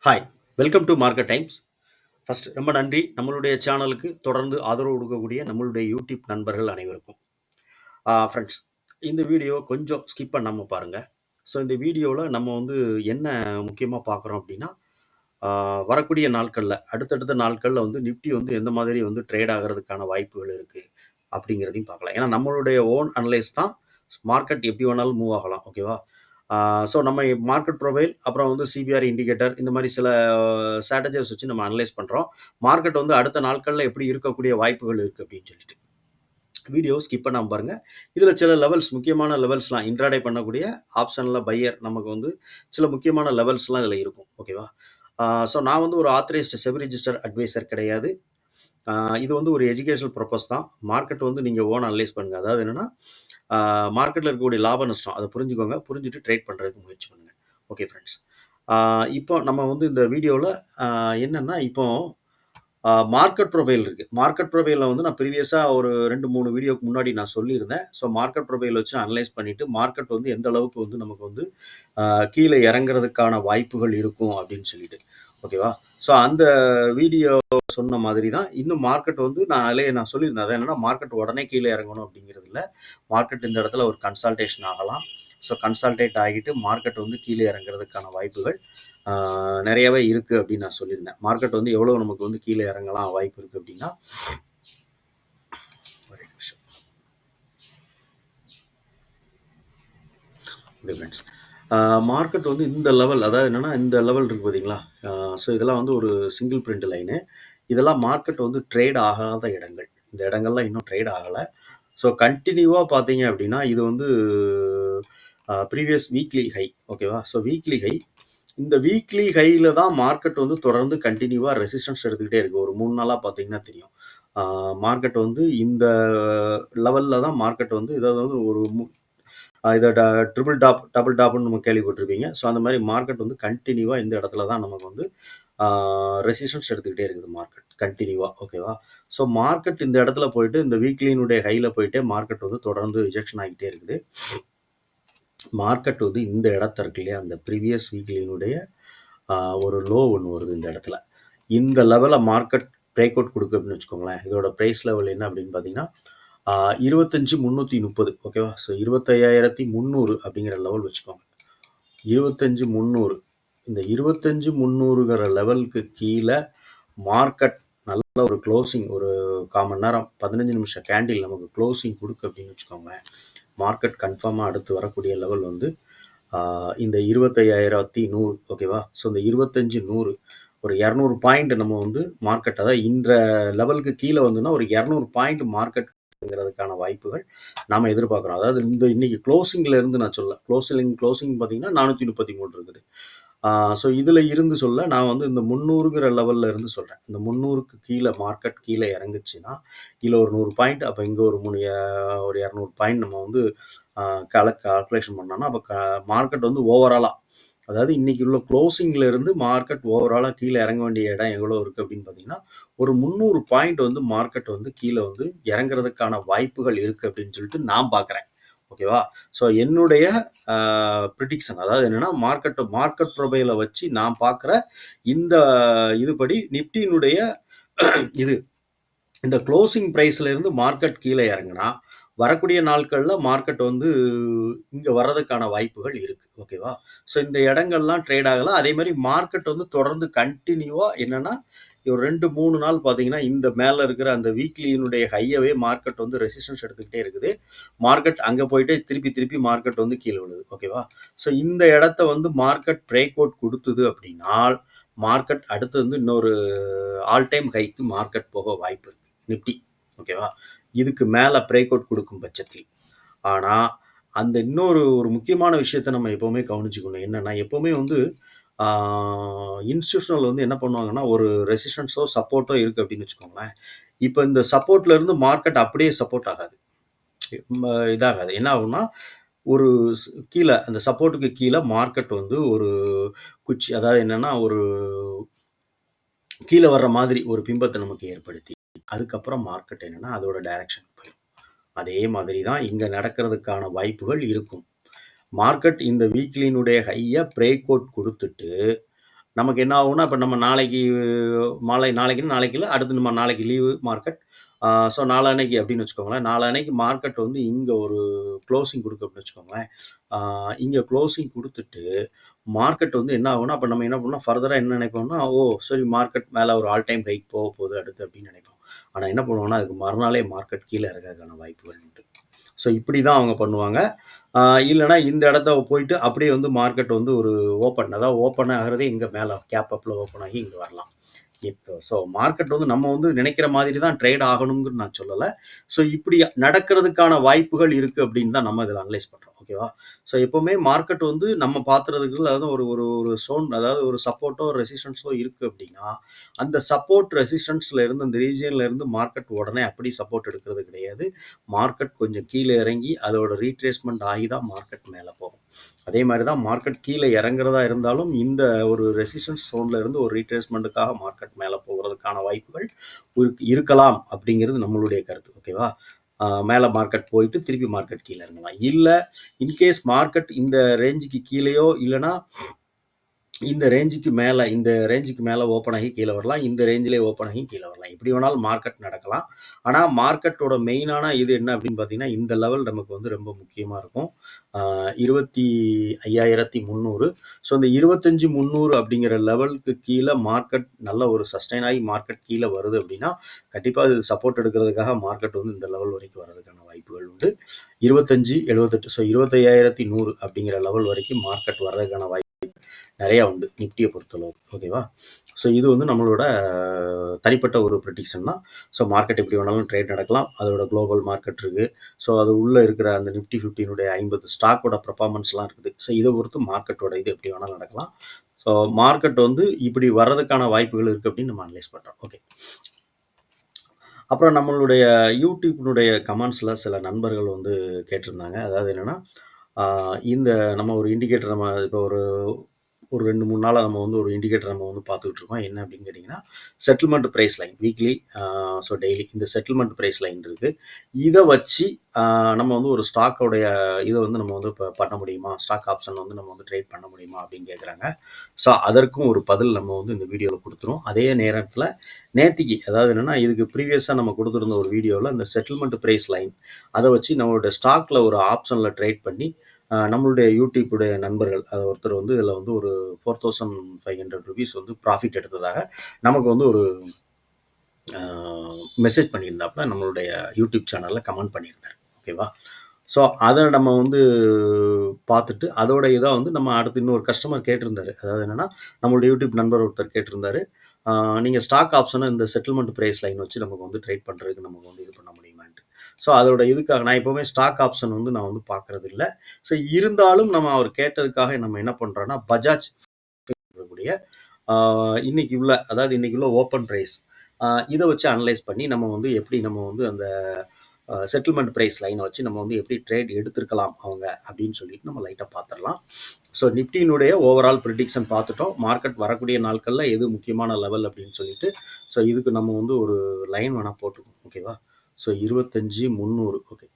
Hi, welcome to market times. First ரொம்ப நன்றி நம்மளுடைய சேனலுக்கு தொடர்ந்து ஆதரவு கொடுக்கக்கூடிய நம்மளுடைய யூடியூப் நண்பர்கள் அனைவருக்கும். ஃப்ரெண்ட்ஸ், இந்த வீடியோ கொஞ்சம் ஸ்கிப் பண்ணாமல் பாருங்கள். ஸோ இந்த வீடியோவில் நம்ம வந்து என்ன முக்கியமாக பார்க்குறோம் அப்படின்னா, வரக்கூடிய நாட்களில் அடுத்தடுத்த நாட்களில் வந்து நிஃப்டி வந்து எந்த மாதிரி வந்து ட்ரேட் ஆகிறதுக்கான வாய்ப்புகள் இருக்குது அப்படிங்கிறதையும் பார்க்கலாம். ஏன்னா நம்மளுடைய ஓன் அனலைஸ் தான் மார்க்கெட் எப்படி வேணாலும் மூவ் ஆகலாம். ஓகேவா? ஸோ நம்ம மார்க்கெட் ப்ரொஃபைல் அப்புறம் வந்து சிபிஆர் இண்டிகேட்டர் இந்த மாதிரி சில ஸ்ட்ராட்டஜிஸ் வச்சு நம்ம அனலைஸ் பண்ணுறோம். மார்க்கெட் வந்து அடுத்த நாட்களில் எப்படி இருக்கக்கூடிய வாய்ப்புகள் இருக்குது அப்படின்னு சொல்லிட்டு வீடியோ ஸ்கிப் பண்ணாமல் பாருங்கள். இதில் சில லெவல்ஸ் முக்கியமான லெவல்ஸ்லாம் இன்ட்ராடே பண்ணக்கூடிய ஆப்ஷனில் பையர் நமக்கு வந்து சில முக்கியமான லெவல்ஸ்லாம் இதில் இருக்கும். ஓகேவா? ஸோ நான் வந்து ஒரு ஆத்தரைஸ்டு செபி ரிஜிஸ்டர் அட்வைசர் கிடையாது. இது வந்து ஒரு எஜுகேஷனல் பர்பஸ் தான். மார்க்கெட் வந்து நீங்கள் ஓன் அனலைஸ் பண்ணுங்கள். அதாவது என்னென்னா மார்க்கெட்டில் இருக்கக்கூடிய லாப நஷ்டம் அதை புரிஞ்சுக்கோங்க. புரிஞ்சுட்டு ட்ரேட் பண்ணுறதுக்கு முயற்சி பண்ணுங்கள். ஓகே ஃப்ரெண்ட்ஸ், இப்போ நம்ம வந்து இந்த வீடியோவில் என்னென்னா இப்போ மார்க்கெட் ப்ரொஃபைல் இருக்குது. மார்க்கெட் ப்ரொஃபைலில் வந்து நான் ப்ரீவியஸாக ஒரு 2-3 வீடியோக்கு முன்னாடி நான் சொல்லியிருந்தேன். ஸோ மார்க்கெட் ப்ரொஃபைல் வச்சு அனலைஸ் பண்ணிவிட்டு மார்க்கெட் வந்து எந்த அளவுக்கு வந்து நமக்கு வந்து கீழே இறங்குறதுக்கான வாய்ப்புகள் இருக்கும் அப்படின்னு சொல்லிட்டு. ஓகேவா? ஸோ அந்த வீடியோ சொன்ன மாதிரி தான் இன்னும் மார்க்கெட் வந்து நான் சொல்லியிருந்தேன். அது என்னன்னா மார்க்கெட் உடனே கீழே இறங்கணும் அப்படிங்கிறது இல்லை. மார்க்கெட் இந்த இடத்துல ஒரு கன்சல்டேஷன் ஆகலாம். ஸோ கன்சல்டேட் ஆகிட்டு மார்க்கெட் வந்து கீழே இறங்குறதுக்கான வாய்ப்புகள் நிறையவே இருக்குது அப்படின்னு நான் சொல்லியிருந்தேன். மார்க்கெட் வந்து எவ்வளோ நமக்கு வந்து கீழே இறங்கலாம் வாய்ப்பு இருக்குது அப்படின்னா, ஒரு நிமிஷம் இது ஃப்ரெண்ட்ஸ், மார்க்கெட் வந்து இந்த லெவல், அதாவது என்னென்னா இந்த லெவல் இருக்குது பார்த்தீங்களா? ஸோ இதெல்லாம் வந்து ஒரு சிங்கிள் பிரிண்ட் லைனு. இதெல்லாம் மார்க்கெட் வந்து ட்ரேட் ஆகாத இடங்கள். இந்த இடங்கள்லாம் இன்னும் ட்ரேட் ஆகலை. ஸோ கண்டினியூவாக பார்த்தீங்க அப்படின்னா இது வந்து ப்ரீவியஸ் வீக்லி ஹை. ஓகேவா? ஸோ வீக்லி ஹை, இந்த வீக்லி ஹையில் தான் மார்க்கெட் வந்து தொடர்ந்து கண்டினியூவாக ரெசிஸ்டன்ஸ் எடுத்துக்கிட்டே இருக்குது. ஒரு 3 நாளாக பார்த்தீங்கன்னா தெரியும். மார்க்கெட் வந்து இந்த லெவலில் தான் மார்க்கெட் வந்து இதை வந்து ஒரு இதை ட்ரிபிள் டாப் டபுள் டாப்னு நம்ம கேள்விப்பட்டிருப்பீங்க. ஸோ அந்த மாதிரி மார்க்கெட் வந்து கண்டினியூவாக இந்த இடத்துல தான் நமக்கு வந்து ரெசிஸ்டன்ஸ் எடுத்துக்கிட்டே இருக்குது மார்க்கெட் கண்டினியூவாக. ஓகேவா? ஸோ மார்க்கெட் இந்த இடத்துல போயிட்டு இந்த வீக்லியினுடைய ஹையில் போயிட்டு மார்க்கெட் வந்து தொடர்ந்து ரிஜெக்ஷன் ஆகிட்டே இருக்குது. மார்க்கெட் வந்து இந்த இடத்த இருக்கு இல்லையா, அந்த ப்ரீவியஸ் வீக்லியினுடைய ஒரு லோ ஒன்று வருது இந்த இடத்துல. இந்த லெவலில் மார்க்கெட் பிரேக் அவுட் கொடுக்கு அப்படின்னு வச்சுக்கோங்களேன். இதோட ப்ரைஸ் லெவல் என்ன அப்படின்னு பார்த்தீங்கன்னா 25,330. ஓகேவா? ஸோ 25,300 அப்படிங்கிற லெவல் வச்சுக்கோங்க. 25,300, இந்த 25,300ங்கிற லெவலுக்கு கீழே மார்க்கெட் நல்ல ஒரு க்ளோசிங், ஒரு 1/4 மணி நேரம் 15 நிமிஷம் கேண்டில் நமக்கு க்ளோசிங் கொடுக்கு அப்படின்னு வச்சுக்கோங்க. மார்க்கெட் கன்ஃபார்மாக அடுத்து வரக்கூடிய லெவல் வந்து இந்த 25,100. ஓகேவா? ஸோ இந்த 25,100 ஒரு 200 பாயிண்ட் நம்ம வந்து மார்க்கெட், அதாவது இந்த லெவலுக்கு கீழே வந்துன்னா ஒரு 200 பாயிண்ட் மார்க்கெட்ங்கிறதுக்கான வாய்ப்புகள் நாம் எதிர்பார்க்குறோம். அதாவது இந்த இன்னைக்கு க்ளோசிங்கில் இருந்து நான் சொல்ல, க்ளோசிங் பார்த்தீங்கன்னா 433 இருக்குது. ஸோ இதில் இருந்து சொல்ல நான் வந்து இந்த 300ங்கிற லெவலில் இருந்து சொல்கிறேன். இந்த 300க்கு கீழே மார்க்கெட் கீழே இறங்குச்சுன்னா இதில் ஒரு 100 பாயிண்ட், அப்போ இங்கே ஒரு 200 பாயிண்ட் நம்ம வந்து கால்குலேஷன் பண்ணோம்னா அப்போ மார்க்கெட் வந்து ஓவராலாக, அதாவது இன்னைக்கு உள்ள க்ளோசிங்கில் இருந்து மார்க்கெட் ஓவராலாக கீழே இறங்க வேண்டிய இடம் எவ்வளோ இருக்குது அப்படின்னு பார்த்தீங்கன்னா ஒரு 300 பாயிண்ட் வந்து மார்க்கெட் வந்து கீழே வந்து இறங்குறதுக்கான வாய்ப்புகள் இருக்குது அப்படின்னு சொல்லிட்டு நான் பார்க்குறேன். ஓகேவா? ஸோ என்னுடைய ப்ரிடிக்ஷன், அதாவது என்னென்னா மார்க்கெட் ப்ரொஃபைலை வச்சு நான் பார்க்குற இந்த இதுபடி நிஃப்டியினுடைய இது இந்த க்ளோசிங் ப்ரைஸில் இருந்து மார்க்கெட் கீழே இறங்குனா வரக்கூடிய நாட்களில் மார்க்கெட் வந்து இங்கே வர்றதுக்கான வாய்ப்புகள் இருக்குது. ஓகேவா? ஸோ இந்த இடங்கள்லாம் ட்ரேட் ஆகலாம். அதே மாதிரி மார்க்கெட் வந்து தொடர்ந்து கண்டினியூவாக என்னென்னா ஒரு 2-3 நாள் பார்த்தீங்கன்னா இந்த மேலே இருக்கிற அந்த வீக்லியினுடைய ஹையவே மார்க்கெட் வந்து ரெசிஸ்டன்ஸ் எடுத்துக்கிட்டே இருக்குது. மார்க்கெட் அங்கே போயிட்டு திருப்பி மார்க்கெட் வந்து கீழே விழுது. ஓகேவா? ஸோ இந்த இடத்த வந்து மார்க்கெட் பிரேக் அவுட் கொடுத்தது அப்படின்னால் மார்க்கெட் அடுத்து வந்து இன்னொரு ஆல் டைம் ஹைக்கு மார்க்கெட் போக வாய்ப்பு இருக்குது நிஃப்டி. ஓகேவா? இதுக்கு மேலே பிரேக் அவுட் கொடுக்கும் பட்சத்தில். ஆனால் அந்த இன்னொரு முக்கியமான விஷயத்த நம்ம எப்போவுமே கவனிச்சுக்கணும். என்னென்னா எப்போவுமே வந்து இன்ஸ்டியூஷனல் வந்து என்ன பண்ணுவாங்கன்னா ஒரு ரெசிஸ்டன்ஸோ சப்போர்ட்டோ இருக்குது அப்படின்னு வச்சுக்கோங்களேன். இப்போ இந்த சப்போர்ட்லேருந்து மார்க்கெட் அப்படியே சப்போர்ட் ஆகாது, இதாகாது. என்ன ஆகும்னா ஒரு கீழே அந்த சப்போர்ட்டுக்கு கீழே மார்க்கெட் வந்து ஒரு குச்சி, அதாவது என்னென்னா ஒரு கீழே வர்ற மாதிரி ஒரு பிம்பத்தை நமக்கு ஏற்படுத்தி அதுக்கப்புறம் மார்க்கெட் என்னென்னா அதோட டைரக்ஷன் போயிடும். அதே மாதிரி தான் இங்கே நடக்கிறதுக்கான வாய்ப்புகள் இருக்கும். மார்க்கெட் இந்த வீக்லியினுடைய ஹையை பிரேக் அவுட் கொடுத்துட்டு நமக்கு என்ன ஆகும்னா, இப்போ நம்ம நாளைக்கு நாளைக்கு இல்லை, அடுத்து நம்ம நாளைக்கு லீவு மார்க்கெட். ஸோ நாளான்னைக்கு அப்படின்னு வச்சுக்கோங்களேன். நாளான்னைக்கு மார்க்கெட் வந்து இங்கே ஒரு க்ளோசிங் கொடுக்கு அப்படின்னு வச்சுக்கோங்களேன். இங்கே க்ளோசிங் கொடுத்துட்டு மார்க்கெட் வந்து என்ன ஆகும்னா, அப்போ நம்ம என்ன பண்ணோம், ஃபர்தராக என்ன நினைப்போம்னா, சரி மார்க்கெட் மேலே ஒரு ஆல் டைம் ஹைக் போக போகுது அடுத்து அப்படின்னு நினைப்போம். ஆனால் என்ன பண்ணுவோம்னா, அதுக்கு மறுநாளே மார்க்கெட் கீழே இறக்கிறதுக்கான வாய்ப்புகள் உண்டு. ஸோ இப்படி தான் அவங்க பண்ணுவாங்க. இல்லைனா இந்த இடத்த போயிட்டு அப்படியே வந்து மார்க்கெட் வந்து ஒரு ஓப்பன் ஆகிறதே இங்கே மேலே கேப் அப்பில் ஓப்பன் ஆகி இங்கே வரலாம். ஸோ மார்க்கெட் வந்து நம்ம வந்து நினைக்கிற மாதிரி தான் ட்ரேட் ஆகணுங்கிறது நான் சொல்லலை. ஸோ இப்படி நடக்கிறதுக்கான வாய்ப்புகள் இருக்குது அப்படின்னு தான் நம்ம இதில் அனலைஸ் பண்ணுறோம். ஓகேவா? ஸோ எப்போவுமே மார்க்கெட் வந்து நம்ம பார்த்துறதுக்கு அதாவது ஒரு ஒரு ஒரு சோன், அதாவது ஒரு சப்போர்ட்டோ ரெசிஸ்டன்ஸோ இருக்குது அப்படின்னா, அந்த சப்போர்ட் ரெசிஸ்டன்ஸில் இருந்து அந்த ரீஜியனில் இருந்து மார்க்கெட் உடனே அப்படி சப்போர்ட் எடுக்கிறது கிடையாது. மார்க்கெட் கொஞ்சம் கீழே இறங்கி அதோட ரீட்ரேஸ்மெண்ட் ஆகி தான் மார்க்கெட் மேலே போகும். அதே மாதிரி தான் மார்க்கெட் கீழே இறங்குறதா இருந்தாலும் இந்த ஒரு ரெசிஸ்டன்ஸ் ஜோனில் இருந்து ஒரு ரீட்ரேஸ்மெண்ட்டுக்காக மார்க்கெட் மேலே போகிறதுக்கான வாய்ப்புகள் இருக்கலாம் அப்படிங்கிறது நம்மளுடைய கருத்து. ஓகேவா? மேலே மார்க்கெட் போயிட்டு திருப்பி மார்க்கெட் கீழே இறங்கலாம். இல்லை இன்கேஸ் மார்க்கெட் இந்த ரேஞ்சுக்கு கீழேயோ இல்லைனா இந்த ரேஞ்சுக்கு மேலே ஓப்பன் ஆகி கீழே வரலாம், இந்த ரேஞ்சிலே ஓப்பன் ஆகி கீழே வரலாம். எப்படி வேணாலும் மார்க்கெட் நடக்கலாம். ஆனால் மார்க்கெட்டோட மெயினான இது என்ன அப்படின்னு பார்த்தீங்கன்னா, இந்த லெவல் நமக்கு வந்து ரொம்ப முக்கியமாக இருக்கும். 25,300. ஸோ இந்த 25,300 அப்படிங்கிற லெவலுக்கு கீழே மார்க்கெட் நல்ல ஒரு சஸ்டைன் ஆகி மார்க்கெட் கீழே வருது அப்படின்னா, கண்டிப்பாக இது சப்போர்ட் எடுக்கிறதுக்காக மார்க்கெட் வந்து இந்த லெவல் வரைக்கும் வர்றதுக்கான வாய்ப்புகள் உண்டு. 25,78. ஸோ 25,100 அப்படிங்கிற லெவல் வரைக்கும் மார்க்கெட் வர்றதுக்கான வாய்ப்பு நிறையா உண்டு நிஃப்டியை பொறுத்தளவு. ஓகேவா? ஸோ இது வந்து நம்மளோட தனிப்பட்ட ஒரு ப்ரெடிக்ஷன் தான். ஸோ மார்க்கெட் எப்படி வேணாலும் ட்ரேட் நடக்கலாம். அதோட குளோபல் மார்க்கெட் இருக்குது. ஸோ அது உள்ளே இருக்கிற அந்த நிஃப்டி 15 50 ஸ்டாக்கோட பர்ஃபார்மன்ஸ்லாம் இருக்குது. ஸோ இதை பொறுத்து மார்க்கெட்டோட இது எப்படி வேணாலும் நடக்கலாம். ஸோ மார்க்கெட் வந்து இப்படி வர்றதுக்கான வாய்ப்புகள் இருக்குது அப்படின்னு நம்ம அனலைஸ் பண்ணுறோம். ஓகே. அப்புறம் நம்மளுடைய யூடியூப்னுடைய கமெண்ட்ஸில் சில நண்பர்கள் வந்து கேட்டிருந்தாங்க. அதாவது என்னென்னா, இந்த நம்ம ஒரு இண்டிகேட்டர் நம்ம இப்போ ஒரு 2-3 நாளாக நம்ம வந்து ஒரு இண்டிகேட்டர் நம்ம வந்து பார்த்துக்கிட்டு இருக்கோம். என்ன அப்படின்னு கேட்டிங்கன்னா, settlement price line weekly, so daily இந்த செட்டில்மெண்ட் ப்ரைஸ் லைன் இருக்குது. இதை வச்சு நம்ம வந்து ஒரு ஸ்டாக்கோடைய இதை வந்து நம்ம வந்து இப்போ பண்ண முடியுமா, ஸ்டாக் ஆப்ஷன் வந்து நம்ம வந்து ட்ரேட் பண்ண முடியுமா அப்படின்னு கேட்குறாங்க. ஸோ அதற்கும் ஒரு பதில் நம்ம வந்து இந்த வீடியோவில் கொடுத்துரும். அதே நேரத்தில் நேத்திக்கு, அதாவது என்னென்னா, இதுக்கு ப்ரீவியஸாக நம்ம கொடுத்துருந்த ஒரு வீடியோவில் இந்த செட்டில்மெண்ட் ப்ரைஸ் லைன் அதை வச்சு நம்மளோட ஸ்டாக்கில் ஒரு ஆப்ஷனில் ட்ரேட் பண்ணி நம்மளுடைய யூடியூப்புடைய நண்பர்கள் அது ஒருத்தர் வந்து இதில் வந்து ஒரு 4,500 rupees வந்து ப்ராஃபிட் எடுத்ததாக நமக்கு வந்து ஒரு மெசேஜ் பண்ணியிருந்தாப்புல நம்மளுடைய யூடியூப் சேனலில் கமெண்ட் பண்ணியிருந்தார். ஓகேவா? ஸோ அதை நம்ம வந்து பார்த்துட்டு அதோட இதாக வந்து நம்ம அடுத்து இன்னொரு கஸ்டமர் கேட்டிருந்தாரு. அதாவது என்னென்னா, நம்மளுடைய யூடியூப் நண்பர் ஒருத்தர் கேட்டிருந்தாரு, நீங்கள் ஸ்டாக் ஆப்ஷனை இந்த செட்டில்மெண்ட் ப்ரைஸ் லைன் வச்சு நமக்கு வந்து ட்ரேட் பண்ணுறதுக்கு நமக்கு வந்து இது பண்ண முடியுமான்ட்டு. ஸோ அதோட இதுக்காக நான் எப்போவுமே ஸ்டாக் ஆப்ஷன் வந்து நான் வந்து பார்க்குறது இல்லை. ஸோ இருந்தாலும் நம்ம அவர் கேட்டதுக்காக நம்ம என்ன பண்ணுறோன்னா, பஜாஜ் இருக்கக்கூடிய இன்னைக்கு உள்ள ஓப்பன் ப்ரைஸ் இதை வச்சு அனலைஸ் பண்ணி நம்ம வந்து எப்படி நம்ம வந்து அந்த செட்டில்மெண்ட் ப்ரைஸ் லைனை வச்சு நம்ம வந்து எப்படி ட்ரேட் எடுத்துருக்கலாம் அவங்க அப்படின்னு சொல்லிட்டு நம்ம லைட்டாக பார்த்துடலாம். ஸோ நிஃப்டியினுடைய ஓவரால் ப்ரிடிக்ஷன் பார்த்துட்டோம். மார்க்கெட் வரக்கூடிய நாட்களில் எது முக்கியமான லெவல் அப்படின்னு சொல்லிட்டு, ஸோ இதுக்கு நம்ம வந்து ஒரு லைன் வேணால் போட்டுக்கோம். ஓகேவா? ஸோ 25,300. ஓகே,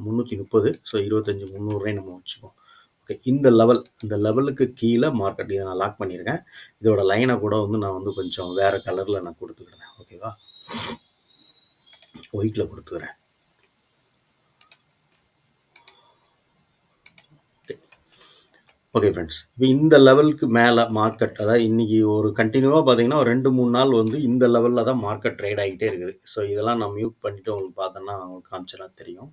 330. ஸோ 25,300 நம்ம வச்சுக்கோம். ஓகே, இந்த லெவலுக்கு கீழே மார்க்கெட் இதை நான் லாக் பண்ணியிருக்கேன். இதோட லைனை கூட வந்து நான் வந்து கொஞ்சம் வேறு கலரில் நான் கொடுத்துக்கிறேன். ஓகேவா? ஒயிட்டில் கொடுத்துக்கிறேன். ஓகே ஃப்ரெண்ட்ஸ், இப்போ இந்த லெவலுக்கு மேலே மார்க்கெட், அதாவது இன்றைக்கி ஒரு கண்டினியூவாக பார்த்தீங்கன்னா ஒரு 2-3 நாள் வந்து இந்த லெவலில் தான் மார்க்கெட் ட்ரேட் ஆகிட்டே இருக்குது. ஸோ இதெல்லாம் நான் மியூட் பண்ணிவிட்டு உங்களுக்கு பார்த்தோன்னா உங்களுக்கு காமிச்சா தெரியும்.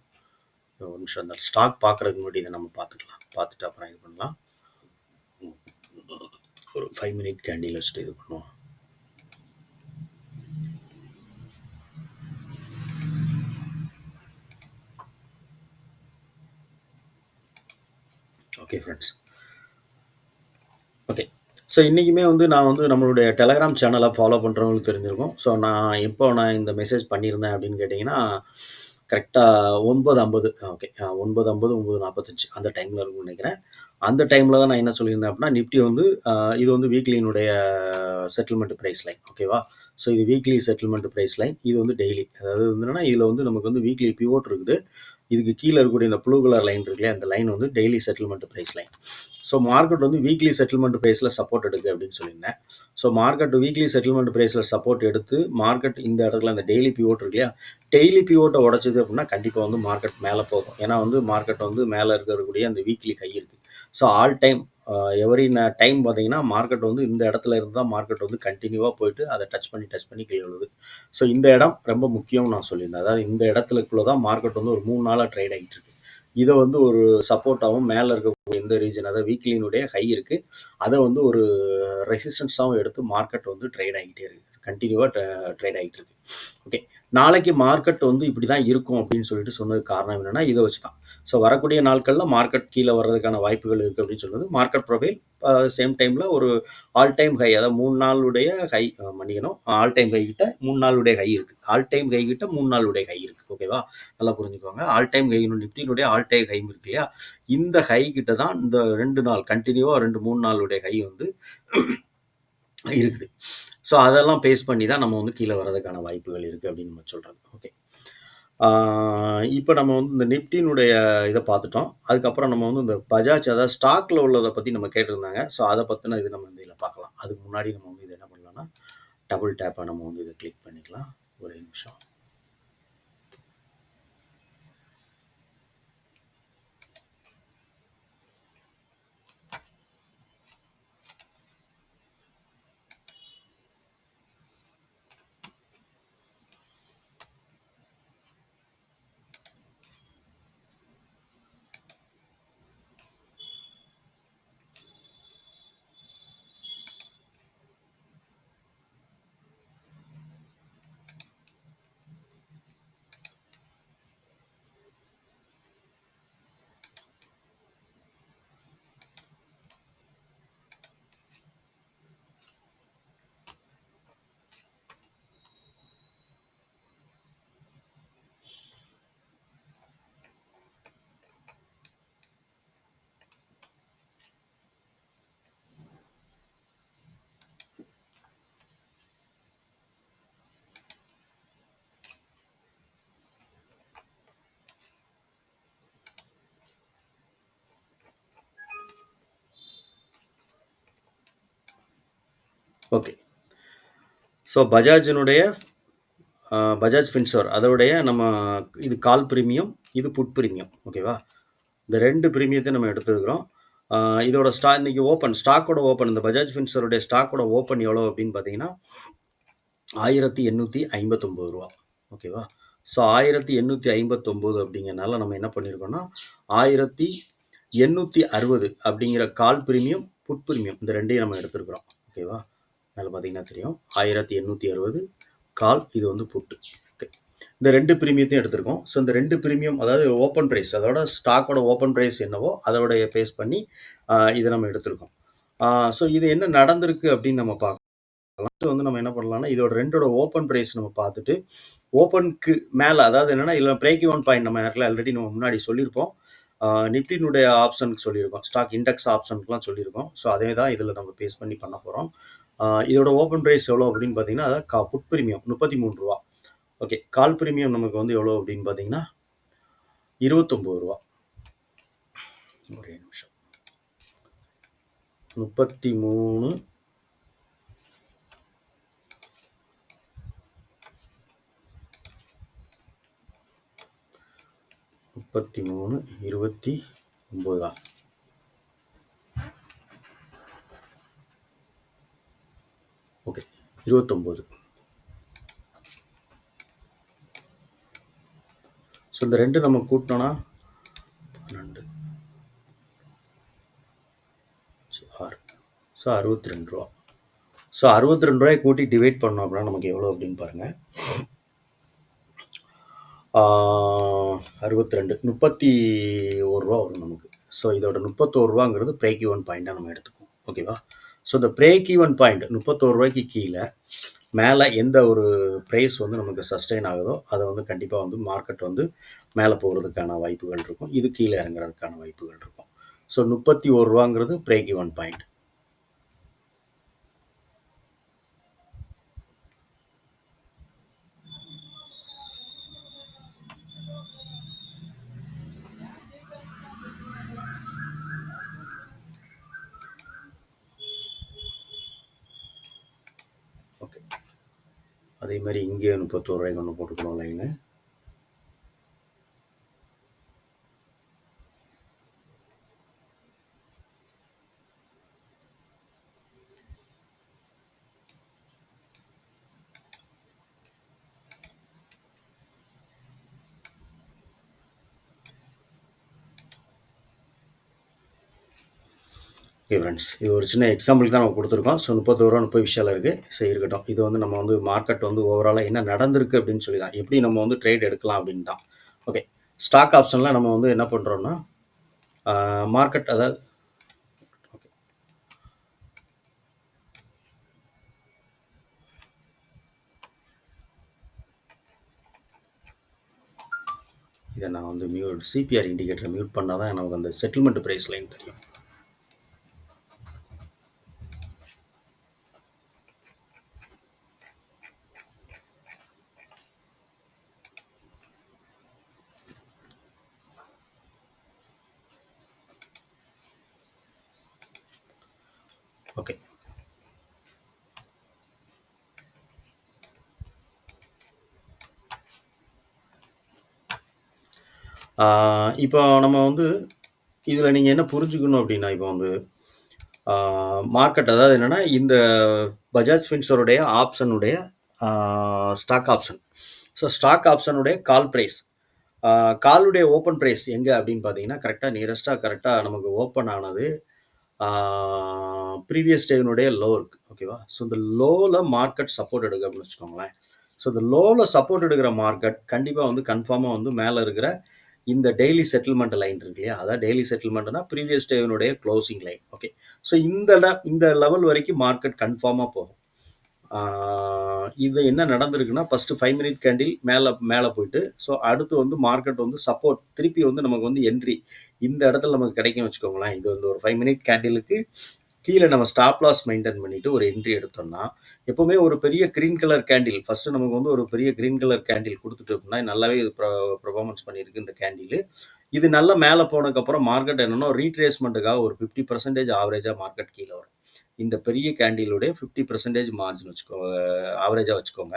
ஒரு நிமிஷம் அந்த ஸ்டாக் பார்க்குறதுக்கு முன்னாடி இதை நம்ம பார்த்துக்கலாம். பார்த்துட்டு அப்புறம் இது பண்ணலாம். ஒரு 5 minute கேண்டில் வச்சுட்டு இது பண்ணுவோம். Okay friends, okay. ஸோ இன்றைக்குமே வந்து நான் வந்து நம்மளுடைய டெலகிராம் சேனலை ஃபாலோ பண்ணுறவங்களுக்கு தெரிஞ்சிருக்கும். ஸோ நான் இந்த மெசேஜ் பண்ணியிருந்தேன் அப்படின்னு கேட்டிங்கன்னா, கரெக்டாக 9:50. ஓகே, 9:50 9:45 அந்த டைமில் இருக்கும்னு நினைக்கிறேன். அந்த டைமில் தான் நான் என்ன சொல்லியிருந்தேன் அப்படின்னா, நிஃப்டி வந்து இது வந்து வீக்லியினுடைய செட்டில்மெண்ட் ப்ரைஸ் லைன். ஓகேவா? ஸோ இது வீக்லி செட்டில்மெண்ட் ப்ரைஸ் லைன். இது வந்து டெய்லி, அதாவது என்னன்னா இதில் வந்து நமக்கு வந்து வீக்லி பிவோட் இருக்குது. இதுக்கு கீழே இருக்கக்கூடிய இந்த ப்ளூ கலர் லைன் இருக்கு இல்லையா, அந்த லைன் வந்து daily settlement price line. So market வந்து வீக்லி செட்டில்மெண்ட் ப்ரைஸில் சப்போர்ட் எடுக்கு அப்படின்னு சொல்லியிருந்தேன். ஸோ மார்க்கெட் வீக்லி செட்டில்மெண்ட் ப்ரைஸில் சப்போர்ட் எடுத்து மார்க்கெட் இந்த இடத்துல அந்த டெய்லி பிவோட் இருக்கு இல்லையா, டெய்லி பிவோட்டை உடச்சிது அப்படின்னா கண்டிப்பாக வந்து மார்க்கெட் மேலே போகும். ஏன்னா வந்து மார்க்கெட் வந்து மேலே இருக்கக்கூடிய அந்த வீக்லி ஹை இருக்குது. So all time every time பார்த்தீங்கன்னா மார்க்கெட் வந்து இந்த இடத்துல இருந்து தான் மார்க்கெட் வந்து கண்டினியூவாக போயிட்டு அதை டச் பண்ணி கீழே விழுது. ஸோ இந்த இடம் ரொம்ப முக்கியம்னு நான் சொல்லியிருந்தேன். அதாவது இந்த இடத்துலக்குள்ள தான் மார்க்கெட் வந்து ஒரு 3 நாளாக ட்ரேட் ஆகிட்டு இருக்கு. இதை வந்து ஒரு சப்போர்ட்டாகவும் மேலே இருக்கக்கூடிய இந்த ரீஜன் அதாவது வீக்லினுடைய ஹை இருக்குது, அதை வந்து ஒரு ரெசிஸ்டன்ஸாகவும் எடுத்து மார்க்கெட் வந்து ட்ரேட் ஆகிட்டே இருக்குது, கண்டினியூவாக ட்ரேட் ஆகிட்டு இருக்கு. ஓகே, நாளைக்கு மார்க்கெட் வந்து இப்படி தான் இருக்கும் அப்படின்னு சொல்லிட்டு சொன்னதுக்கு காரணம் என்னென்னா இதை வச்சு தான். ஸோ வரக்கூடிய நாட்களில் மார்க்கெட் கீழே வர்றதுக்கான வாய்ப்புகள் இருக்குது அப்படின்னு சொன்னது. மார்க்கெட் ப்ரொஃபைல் சேம் டைமில் ஒரு ஆல் டைம் ஹை, அதாவது 3 நாளுடைய ஹை, மன்னிக்கணும், ஆல் டைம் ஹை கிட்ட 3 நாளுடைய ஹை இருக்குது. ஆல் டைம் ஹை கிட்ட 3 நாளுடைய ஹை இருக்குது. ஓகேவா, நல்லா புரிஞ்சுக்கோங்க. ஆல் டைம் ஹை நிப்டினுடைய ஆல் டைம் ஹை இருக்கு இல்லையா, இந்த ஹை கிட்ட தான் இந்த 2 நாள் கண்டினியூவாக 2-3 நாளுடைய ஹை வந்து இருக்குது. ஸோ அதெல்லாம் பேஸ் பண்ணி தான் நம்ம வந்து கீழே வர்றதுக்கான வாய்ப்புகள் இருக்குது அப்படின்னு நம்ம சொல்கிறது. ஓகே, இப்போ நம்ம வந்து இந்த நிப்டினுடைய இதை பார்த்துட்டோம். அதுக்கப்புறம் நம்ம வந்து இந்த பஜாஜ் அதாவது ஸ்டாக்கில் உள்ளதை பற்றி நம்ம கேட்டிருந்தாங்க. ஸோ அதை பற்றின இது நம்ம இந்த இதில் பார்க்கலாம். அதுக்கு முன்னாடி நம்ம வந்து இதை என்ன பண்ணலாம்னா டபுள் டேப்பை நம்ம வந்து இதை கிளிக் பண்ணிக்கலாம். ஒரே நிமிஷம். ஓகே, ஸோ பஜாஜினுடைய பஜாஜ் ஃபின்சர் அதோடைய நம்ம இது கால் ப்ரீமியம், இது புட் ப்ரீமியம். ஓகேவா, இந்த 2 ப்ரீமியத்தையும் நம்ம எடுத்துருக்கிறோம். இதோட இன்னைக்கு ஸ்டாக்கோட ஓப்பன் இந்த பஜாஜ் ஃபின்சருடைய ஸ்டாக்கோட ஓப்பன் எவ்வளோ அப்படின்னு பார்த்தீங்கன்னா 1859 ரூபா. ஓகேவா, ஸோ 1859 அப்படிங்கிறனால நம்ம என்ன பண்ணியிருக்கோம்னா 1860 அப்படிங்கிற கால் ப்ரீமியம் புட் ப்ரீமியம் இந்த ரெண்டையும் நம்ம எடுத்துருக்குறோம். ஓகேவா, அதில் பார்த்தீங்கன்னா தெரியும் 1860 கால், இது வந்து புட்டு. ஓகே, இந்த 2 ப்ரீமியத்தையும் எடுத்திருக்கோம். ஸோ இந்த 2 ப்ரீமியம் அதாவது ஓப்பன் ப்ரைஸ், அதோட ஸ்டாக்கோட ஓப்பன் ப்ரைஸ் என்னவோ அதோடைய பேஸ் பண்ணி இதை நம்ம எடுத்திருக்கோம். ஸோ இது என்ன நடந்திருக்கு அப்படின்னு நம்ம பார்க்கலாம். வந்து நம்ம என்ன பண்ணலாம்னா இதோட 2ஓட ஓப்பன் ப்ரைஸ் நம்ம பார்த்துட்டு ஓப்பனுக்கு மேலே, அதாவது என்னன்னா இதில் பிரேக் ஈவன் பாயிண்ட் நம்ம ஆல்ரெடி நம்ம முன்னாடி சொல்லியிருப்போம். நிப்டினுடைய ஆப்ஷனுக்கு சொல்லியிருக்கோம், ஸ்டாக் இண்டெக்ஸ் ஆப்ஷனுக்குலாம் சொல்லியிருக்கோம். ஸோ அதே தான் இதில் நம்ம பேஸ் பண்ணி பண்ண போகிறோம். இதோட ஓப்பன் ப்ரைஸ் எவ்வளோ அப்படின்னு பார்த்தீங்கன்னா அதாவது புட் ப்ரீமியம் 33 ரூபா. ஓகே, கால் ப்ரீமியம் நமக்கு வந்து எவ்வளோ அப்படின்னு பார்த்தீங்கன்னா 29 ரூபா. ஒரே நிமிஷம். 33 29 ஓகே 29. ஸோ இந்த 2 நம்ம கூட்டினோன்னா 12 6, ஸோ 62 ரூபா. ஸோ 62 ரூபாய் கூட்டி டிவைட் பண்ணோம் அப்படின்னா நமக்கு எவ்வளோ அப்படின்னு பாருங்கள். 62 31 ரூபா வரும் நமக்கு. ஸோ இதோட 31 ரூபாங்கிறது பிரேக் ஈவன் பாயிண்டாக நம்ம எடுத்துக்குவோம். ஓகேவா, ஸோ இந்த பிரேக் ஈவன் பாயிண்ட் 31 ரூபாய்க்கு கீழே மேலே எந்த ஒரு ப்ரைஸ் வந்து நமக்கு சஸ்டெயின் ஆகுதோ அதை வந்து கண்டிப்பாக வந்து மார்க்கெட் வந்து மேலே போகிறதுக்கான வாய்ப்புகள் இருக்கும், இது கீழே இறங்குறதுக்கான வாய்ப்புகள் இருக்கும். ஸோ 31 ரூபாங்கிறது பிரேக் ஈவன் பாயிண்ட். அதே மாதிரி இங்கே 31 ரூபாய்க்கு ஒன்று போட்டுக்கணும் லைனு. ஓகே ஃப்ரெண்ட்ஸ், இது ஒரு சின்ன எக்ஸாம்பிளுக்கு தான் நம்ம கொடுத்துருக்கோம். ஸோ 31 ரூபா 30 விஷயம் இருக்குது. ஸோ இருக்கட்டும். இது வந்து நம்ம வந்து மார்க்கெட் வந்து ஓவராலாக என்ன நடந்திருக்கு அப்படின்னு சொல்லி தான், எப்படி நம்ம வந்து ட்ரேட் எடுக்கலாம் அப்படின்னு தான். ஓகே, ஸ்டாக் ஆப்ஷனில் நம்ம வந்து என்ன பண்ணுறோம்னா மார்க்கெட், அதாவது ஓகே, இதை நான் வந்து சிபிஆர் இண்டிகேட்டரை மியூட் பண்ணால் தான் நமக்கு அந்த செட்டில்மெண்ட் ப்ரைஸ் லைன் தெரியும். ஓகே, இப்போ நம்ம வந்து இதில் நீங்கள் என்ன புரிஞ்சுக்கணும் அப்படின்னா, இப்போ வந்து மார்க்கெட், அதாவது என்னென்னா இந்த பஜாஜ் ஃபின்சருடைய ஆப்ஷனுடைய ஸ்டாக் ஆப்ஷன். ஸோ ஸ்டாக் ஆப்ஷனுடைய கால் ப்ரைஸ், காலுடைய ஓப்பன் ப்ரைஸ் எங்கே அப்படின்னு பார்த்தீங்கன்னா, கரெக்டாக நமக்கு ஓப்பன் ஆனது ப்ரீவியஸ் டேனுடைய லோ இருக்குது. ஓகேவா? ஸோ இந்த லோவில் மார்க்கெட் சப்போர்ட் எடுக்க அப்படின்னு வச்சுக்கோங்களேன். ஸோ இந்த லோவில் சப்போர்ட் எடுக்கிற மார்க்கெட் கண்டிப்பாக வந்து கன்ஃபார்மாக வந்து மேலே இருக்கிற இந்த டெய்லி செட்டில்மெண்ட் லைன் இருக்கு இல்லையா, அதாவது டெய்லி செட்டில்மெண்ட்னா ப்ரீவியஸ் டேனுடைய க்ளோசிங் லைன். ஓகே, ஸோ இந்த லெவல் வரைக்கும் மார்க்கெட் கன்ஃபார்மாக போகும். இது என்ன நடந்திருக்குன்னா, ஃபஸ்ட்டு 5 மினிட் கேண்டில் மேலே போயிட்டு, ஸோ அடுத்து வந்து மார்க்கெட் வந்து சப்போர்ட் திருப்பி வந்து நமக்கு வந்து என்ட்ரி இந்த இடத்துல நமக்கு கிடைக்கும் வச்சுக்கோங்களேன். இது வந்து ஒரு 5 மினிட் கேண்டிலுக்கு கீழே நம்ம ஸ்டாப் லாஸ் மெயின்டைன் பண்ணிட்டு ஒரு என்ட்ரி எடுத்தோம்னா, எப்பவுமே ஒரு பெரிய கிரீன் கலர் கேண்டில் ஃபர்ஸ்ட் நமக்கு வந்து ஒரு பெரிய கிரீன் கலர் கேண்டில் கொடுத்துட்டு அப்படின்னா, நல்லாவே இது பெர்ஃபார்மன்ஸ் பண்ணியிருக்கு இந்த கேண்டில். இது நல்லா மேலே போனதுக்கப்புறம் மார்க்கெட் என்னன்னா ரீட்ரேஸ்மெண்ட்டுக்காக ஒரு 50% ஆவரேஜாக மார்க்கெட் கீழே வரும். இந்த பெரிய கேண்டிலுடைய 50% மார்ஜின் ஆவரேஜாக வச்சுக்கோங்க.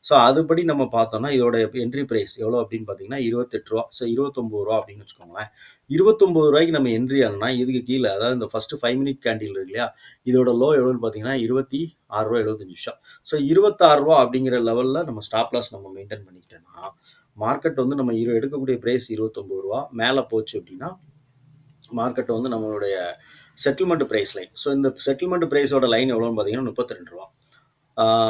ஸோ அதுபடி நம்ம பார்த்தோம்னா இதோட என்ட்ரி ப்ரைஸ் எவ்வளோ அப்படின்னு பார்த்தீங்கன்னா 28 ரூபா. ஸோ 29 ரூபா அப்படின்னு வச்சுக்கோங்களேன். 29 ரூபாய்க்கு நம்ம என்ட்ரி ஆனோம்னா இதுக்கு கீழே, அதாவது இந்த ஃபஸ்ட்டு 5 மினிட் கேண்டில் இருக்கு இல்லையா, இதோட லோ எவ்வளோன்னு பார்த்தீங்கன்னா 26 ரூபா 75 ஸோ 26 ரூபா அப்படிங்கிற லெவலில் நம்ம ஸ்டாப் லாஸ் நம்ம மெயின்டைன் பண்ணிக்கிட்டோம்னா, மார்க்கெட் வந்து நம்ம எடுக்கக்கூடிய ப்ரைஸ் 29 ரூபா மேலே போச்சு அப்படின்னா மார்க்கெட் வந்து நம்மளுடைய செட்டில்மெண்ட் ப்ரைஸ் லைன். ஸோ இந்த செட்டில்மெண்ட் ப்ரைஸோட லைன் எவ்வளோன்னு பார்த்தீங்கன்னா 32 ரூபா.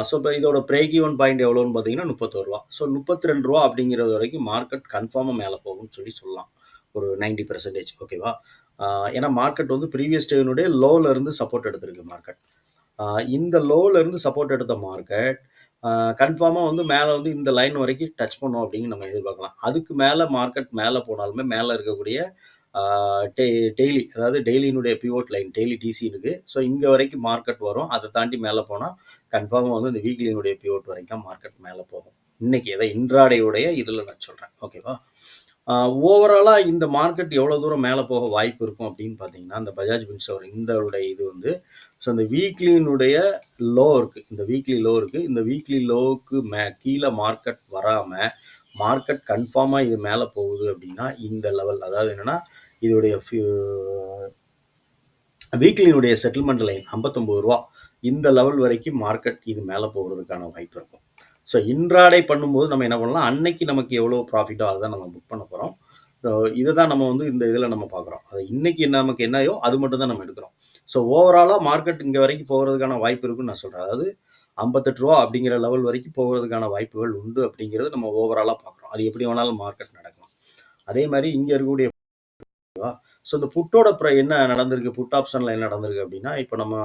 ஸோ இப்போ இதோட பிரேக் ஈவன் பாயிண்ட் எவ்வளோன்னு பார்த்தீங்கன்னா 31 ரூபா. ஸோ 32 ரூபா அப்படிங்கிறது வரைக்கும் மார்க்கெட் கன்ஃபார்மாக மேலே போகும்னு சொல்லலாம், ஒரு 90%. ஓகேவா? ஏன்னா மார்க்கெட் வந்து ப்ரீவியஸ் டேனுடைய லோவில் இருந்து சப்போர்ட் எடுத்திருக்கு மார்க்கெட். இந்த லோவில் இருந்து சப்போர்ட் எடுத்த மார்க்கெட் கன்ஃபார்மாக வந்து மேலே வந்து இந்த லைன் வரைக்கும் டச் பண்ணும் அப்படின்னு நம்ம எதிர்பார்க்கலாம். அதுக்கு மேலே மார்க்கெட் மேலே போனாலுமே மேலே இருக்கக்கூடிய டெய்லி, அதாவது டெய்லியினுடைய பிவோட் லைன் டெய்லி டிசி இருக்குது. ஸோ இங்கே வரைக்கும் மார்க்கெட் வரும். அதை தாண்டி மேலே போனால் கன்ஃபார்மாக வந்து இந்த வீக்லியினுடைய பிவோட் வரைக்கும் தான் மார்க்கெட் மேலே போகும். இன்றைக்கி எதை இன்ட்ராடேயுடைய இதில் நான் சொல்கிறேன். ஓகேவா? ஓவராலாக இந்த மார்க்கெட் எவ்வளோ தூரம் மேலே போக வாய்ப்பு இருக்கும் அப்படின்னு பார்த்தீங்கன்னா, இந்த பஜாஜ் ஃபின்சர் இந்தோடைய இது வந்து ஸோ இந்த வீக்லியினுடைய லோ இருக்குது, இந்த வீக்லி லோ இருக்குது. இந்த வீக்லி லோவுக்கு கீழே மார்க்கெட் வராமல் மார்க்கெட் கன்ஃபார்மாக இது மேலே போகுது அப்படின்னா இந்த லெவல், அதாவது என்னென்னா இதோடைய வீக்லியினுடைய செட்டில்மெண்ட் லைன் 59 ரூபா இந்த லெவல் வரைக்கும் மார்க்கெட் இது மேலே போகிறதுக்கான வாய்ப்பு இருக்கும். ஸோ இன்ட்ராடே பண்ணும்போது நம்ம என்ன பண்ணலாம், அன்னைக்கு நமக்கு எவ்வளோ ப்ராஃபிட்டோ அதை தான் நம்ம புக் பண்ண போகிறோம். ஸோ இதை தான் நம்ம வந்து இந்த இதில் நம்ம பார்க்குறோம். அது இன்றைக்கி நமக்கு என்னையோ அது மட்டும் தான் நம்ம எடுக்கிறோம். ஸோ ஓவராலாக மார்க்கெட் இங்கே வரைக்கும் போகிறதுக்கான வாய்ப்பு இருக்குன்னு நான் சொல்கிறேன். அதாவது 58 ரூபா அப்படிங்கிற லெவல் வரைக்கும் போகிறதுக்கான வாய்ப்புகள் உண்டு அப்படிங்கிறது நம்ம ஓவராலாக பார்க்குறோம். அது எப்படி வேணாலும் மார்க்கெட் நடக்கலாம். அதே மாதிரி இங்கே இருக்கக்கூடிய ஸோ இந்த புட்டோட என்ன நடந்திருக்கு, புட் ஆப்ஷனில் என்ன நடந்திருக்கு அப்படின்னா, இப்போ நம்ம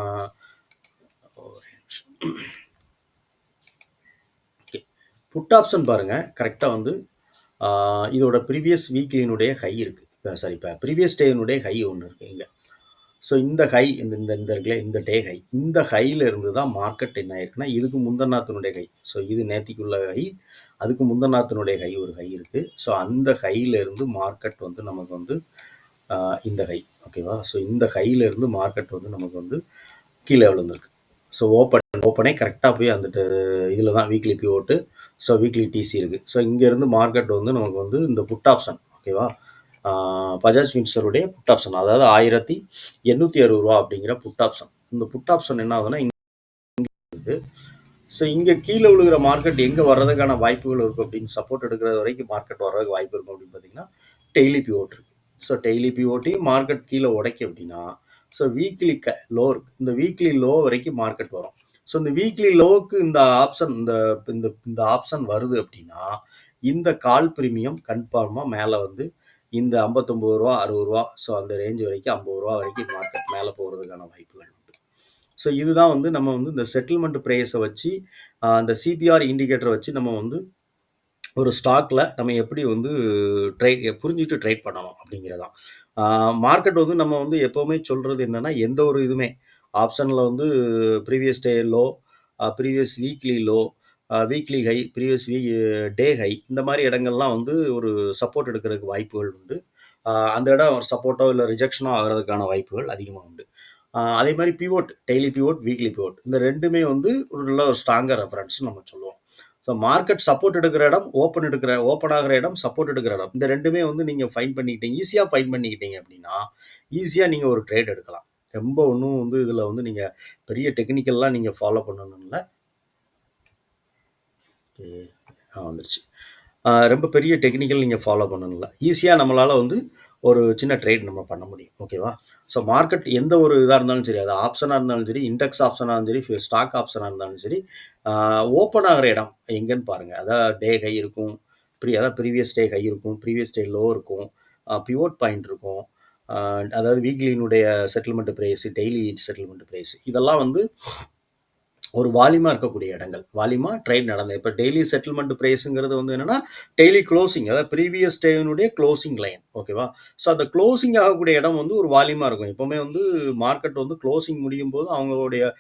புட் ஆப்ஷன் பாருங்கள், கரெக்டாக வந்து இதோட ப்ரீவியஸ் வீக்லினுடைய ஹை இருக்குது. சாரி, இப்போ ப்ரீவியஸ் டேனுடைய ஹை ஒன்று இருக்குது இங்கே. ஸோ இந்த ஹை இந்த இருக்குல்ல, இந்த டே ஹை, இந்த ஹையில் இருந்து தான் மார்க்கெட் என்ன ஆயிருக்குன்னா இதுக்கு முந்தநாத்தினுடைய ஹை. ஸோ இது நேத்திக்குள்ள ஹை, அதுக்கு முந்தநாத்தினுடைய ஹை ஒரு ஹை இருக்குது. ஸோ அந்த ஹையிலேருந்து மார்க்கெட் வந்து நமக்கு வந்து இந்த ஹை. ஓகேவா? ஸோ இந்த ஹையிலேருந்து மார்க்கெட் வந்து நமக்கு வந்து கீழே விழுந்திருக்கு. ஸோ ஓப்பனே கரெக்டாக போய் வந்துட்டு இதில் தான் weekly pivot. So weekly DC இருக்குது. ஸோ இங்கேருந்து மார்க்கெட் வந்து நமக்கு வந்து இந்த புட் ஆப்ஷன் ஓகேவா, பஜாஜ் ஃபின்சருடைய புட் ஆப்ஷன், அதாவது 1860 அப்படிங்கிற புட் ஆப்ஷன். இந்த புட் ஆப்ஷன் என்ன ஆகுதுன்னா இங்கே, ஸோ இங்கே கீழே விழுகிற மார்க்கெட் எங்கே வர்றதுக்கான வாய்ப்புகள் இருக்கும் அப்படின்னு, சப்போர்ட் எடுக்கிற வரைக்கும் மார்க்கெட் வர்றதுக்கு வாய்ப்பு இருக்கும் அப்படின்னு பார்த்தீங்கன்னா டெய்லி பிவோட் இருக்குது. ஸோ டெய்லி பிவோட்டையும் மார்க்கெட் கீழே உடைக்க அப்படின்னா, ஸோ வீக்லி லோ இருக்குது, இந்த வீக்லி லோ வரைக்கும் மார்க்கெட் வரும். ஸோ இந்த வீக்லி லோவுக்கு இந்த ஆப்ஷன் இந்த ஆப்ஷன் வருது அப்படின்னா இந்த கால் ப்ரீமியம் கன்ஃபார்மாக மேலே வந்து இந்த 59 ரூபா 60 ரூபா, ஸோ அந்த ரேஞ்ச் வரைக்கும் 50 ரூபா வரைக்கும் மார்க்கெட் மேலே போகிறதுக்கான வாய்ப்புகள் உண்டு. ஸோ இதுதான் வந்து நம்ம வந்து இந்த செட்டில்மெண்ட் ப்ரைஸை வச்சு, அந்த சிபிஆர் இண்டிகேட்டரை வச்சு நம்ம வந்து ஒரு ஸ்டாக்ல நம்ம எப்படி வந்து புரிஞ்சுட்டு ட்ரேட் பண்ணணும் அப்படிங்கிறதான். மார்க்கெட் வந்து நம்ம வந்து எப்போவுமே சொல்கிறது என்னென்னா, எந்த ஒரு இதுவுமே ஆப்ஷனில் வந்து previous day low, previous weekly low, weekly high, previous day high, இந்த மாதிரி இடங்கள்லாம் வந்து ஒரு சப்போர்ட் எடுக்கிறதுக்கு வாய்ப்புகள் உண்டு. அந்த இடம் ஒரு சப்போர்ட்டோ இல்லை ரிஜெக்ஷனோ ஆகிறதுக்கான வாய்ப்புகள் அதிகமாக உண்டு. அதே மாதிரி pivot, daily pivot, weekly pivot, இந்த ரெண்டுமே வந்து ஒரு நல்ல ஒரு ஸ்ட்ராங்கர் ரெஃபரன்ஸ்னு நம்ம சொல்லுவோம். ஸோ மார்க்கெட் சப்போர்ட் எடுக்கிற இடம், ஓப்பன் ஆகிற இடம், சப்போர்ட் எடுக்கிற இடம், இந்த ரெண்டுமே வந்து நீங்கள் ஈஸியாக ஃபைன் பண்ணிக்கிட்டீங்க அப்படின்னா ஈஸியாக நீங்கள் ஒரு ட்ரேட் எடுக்கலாம். ரொம்ப ஒன்றும் வந்து இதில் வந்து நீங்கள் பெரிய டெக்னிக்கல்லாம் நீங்கள் ஃபாலோ பண்ணணும்ல. வந்துருச்சு. ரொம்ப பெரிய டெக்னிக்கல் நீங்கள் ஃபாலோ பண்ணணும்ல, ஈஸியாக நம்மளால் வந்து ஒரு சின்ன ட்ரேட் நம்ம பண்ண முடியும். ஓகேவா? ஸோ மார்க்கெட் எந்த ஒரு இதாக இருந்தாலும் சரி, அது ஆப்ஷனாக இருந்தாலும் சரி, இண்டெக்ஸ் ஆப்ஷனாக இருந்தாலும் சரி, ஸ்டாக் ஆப்ஷனாக இருந்தாலும் சரி, ஓப்பன் ஆகிற இடம் எங்கேன்னு பாருங்கள். அதாவது டே ஹை இருக்கும், அதாவது ப்ரீவியஸ் டே ஹை இருக்கும், ப்ரீவியஸ் டே லோ இருக்கும், பிவோட் பாயிண்ட் இருக்கும், அதாவது வீக்லியினுடைய settlement price, daily settlement price, இதெல்லாம் வந்து ஒரு வால்யூமாக இருக்கக்கூடிய இடங்கள், வால்யூமாக ட்ரேட் நடந்தது. இப்போ டெய்லி செட்டில்மெண்ட் ப்ரைஸுங்கிறது வந்து என்னென்னா டெய்லி க்ளோசிங், அதாவது ப்ரீவியஸ் டேனுடைய க்ளோசிங் லைன். ஓகேவா? ஸோ அந்த க்ளோசிங் ஆகக்கூடிய இடம் வந்து ஒரு வால்யூமாக இருக்கும். எப்போவுமே வந்து மார்க்கெட் வந்து க்ளோசிங் முடியும் போது அவங்களுடைய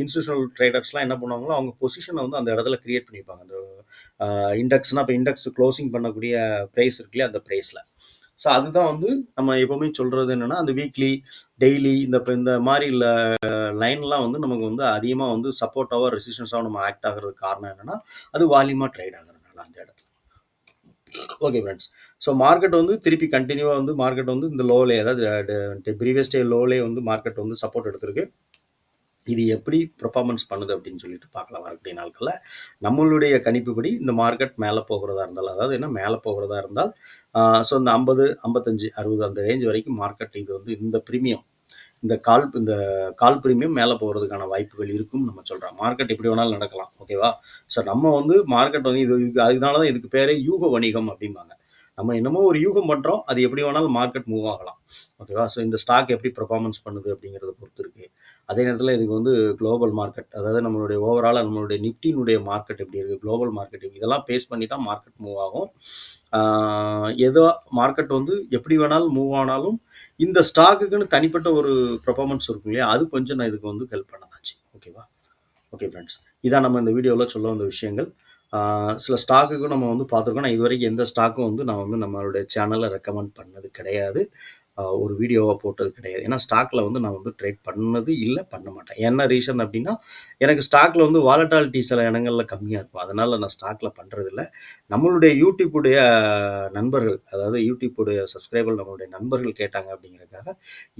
இன்ஸ்டியூஷனல் ட்ரேடர்ஸ்லாம் என்ன பண்ணுவாங்களோ அவங்க பொசிஷனை வந்து அந்த இடத்துல க்ரியேட் பண்ணிப்பாங்க. அந்த இண்டெக்ஸ்னால் இப்போ இண்டெக்ஸ் க்ளோசிங் பண்ணக்கூடிய ப்ரைஸ் இருக்குல்லையா, அந்த ப்ரைஸில். ஸோ அதுதான் வந்து நம்ம எப்போவுமே சொல்கிறது என்னென்னா, அந்த வீக்லி, டெய்லி இந்த மாதிரி லைன்லாம் வந்து நமக்கு வந்து அதிகமாக வந்து சப்போர்ட்டாவோ ரெசிஸ்டன்ஸாக நம்ம ஆக்ட் ஆகிறதுக்கு காரணம் என்னென்னா, அது வால்யூமாக ட்ரேட் ஆகிறதுனால அந்த இடத்துல. ஓகே ஃப்ரெண்ட்ஸ், ஸோ மார்க்கெட் வந்து திருப்பி கண்டினியூவாக வந்து மார்க்கெட் வந்து இந்த லோலே, அதாவது ப்ரீவியஸ் டே லோலே வந்து மார்க்கெட் வந்து சப்போர்ட் எடுத்திருக்கு. இது எப்படி பெர்ஃபார்மன்ஸ் பண்ணுது அப்படின்னு சொல்லிட்டு பார்க்கலாம் வரக்கூடிய நாட்களில். நம்மளுடைய கணிப்புப்படி இந்த மார்க்கெட் மேலே போகிறதா இருந்தால், அதாவது என்ன மேலே போகிறதா இருந்தால், ஸோ இந்த 50, 55, 60 அந்த ரேஞ்ச் வரைக்கும் மார்க்கெட் இது வந்து இந்த ப்ரீமியம், இந்த கால் ப்ரீமியம் மேலே போகிறதுக்கான வாய்ப்புகள் இருக்கும்னு நம்ம சொல்கிறோம். மார்க்கெட் எப்படி வேணாலும் நடக்கலாம். ஓகேவா? ஸோ நம்ம வந்து மார்க்கெட் வந்து அதனால தான் இதுக்கு பேரே யூக வணிகம் அப்படிம்பாங்க. நம்ம என்னமோ ஒரு யூகம் பண்ணுறோம், அது எப்படி வேணாலும் மார்க்கெட் மூவ் ஆகலாம். ஓகேவா? ஸோ இந்த ஸ்டாக் எப்படி பெர்ஃபார்மன்ஸ் பண்ணுது அப்படிங்கிறத பொறுத்து இருக்குது. அதே நேரத்தில் இதுக்கு வந்து குளோபல் மார்க்கெட், அதாவது நம்மளுடைய ஓவராலாக நம்மளுடைய நிஃப்டியினுடைய மார்க்கெட் எப்படி இருக்குது, குளோபல் மார்க்கெட் இதெல்லாம் பேஸ் பண்ணி தான் மார்க்கெட் மூவ் ஆகும். ஏதோ மார்க்கெட் வந்து எப்படி வேணாலும் மூவ் ஆனாலும் இந்த ஸ்டாக்குக்குன்னு தனிப்பட்ட ஒரு பெர்ஃபார்மன்ஸ் இருக்கும் இல்லையா, அது கொஞ்சம் நான் இதுக்கு வந்து ஹெல்ப் பண்ணதாச்சு. ஓகேவா? ஓகே ஃப்ரெண்ட்ஸ், இதான் நம்ம இந்த வீடியோவில் சொல்ல வந்த விஷயங்கள். சில ஸ்டாக்குக்கும் நம்ம வந்து பார்த்துருக்கோம். நான் இது வரைக்கும் எந்த ஸ்டாக்கும் வந்து நான் வந்து நம்மளுடைய சேனலில் ரெக்கமெண்ட் பண்ணது கிடையாது, ஒரு வீடியோவாக போட்டது கிடையாது. ஏன்னா ஸ்டாக்கில் வந்து நான் வந்து ட்ரேட் பண்ணது இல்லை, பண்ண மாட்டேன். என்ன ரீசன் அப்படின்னா, எனக்கு ஸ்டாக்கில் வந்து வாலட்டாலிட்டி சில இடங்களில் கம்மியாக இருக்கும், அதனால் நான் ஸ்டாக்கில் பண்ணுறதில்ல. நம்மளுடைய யூடியூப்புடைய நண்பர்கள், அதாவது யூடியூப்புடைய சப்ஸ்கிரைபர் நம்மளுடைய நண்பர்கள் கேட்டாங்க அப்படிங்கிறதுக்காக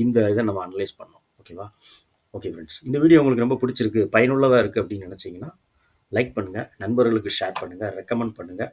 இந்த இதை நம்ம அனலைஸ் பண்ணோம். ஓகேவா? ஓகே ஃப்ரெண்ட்ஸ், இந்த வீடியோ உங்களுக்கு ரொம்ப பிடிச்சிருக்கு, பயனுள்ளதாக இருக்குது அப்படின்னு நினச்சிங்கன்னா லைக் பண்ணுங்கள், நண்பர்களுக்கு ஷேர் பண்ணுங்கள், ரெக்கமெண்ட் பண்ணுங்கள்.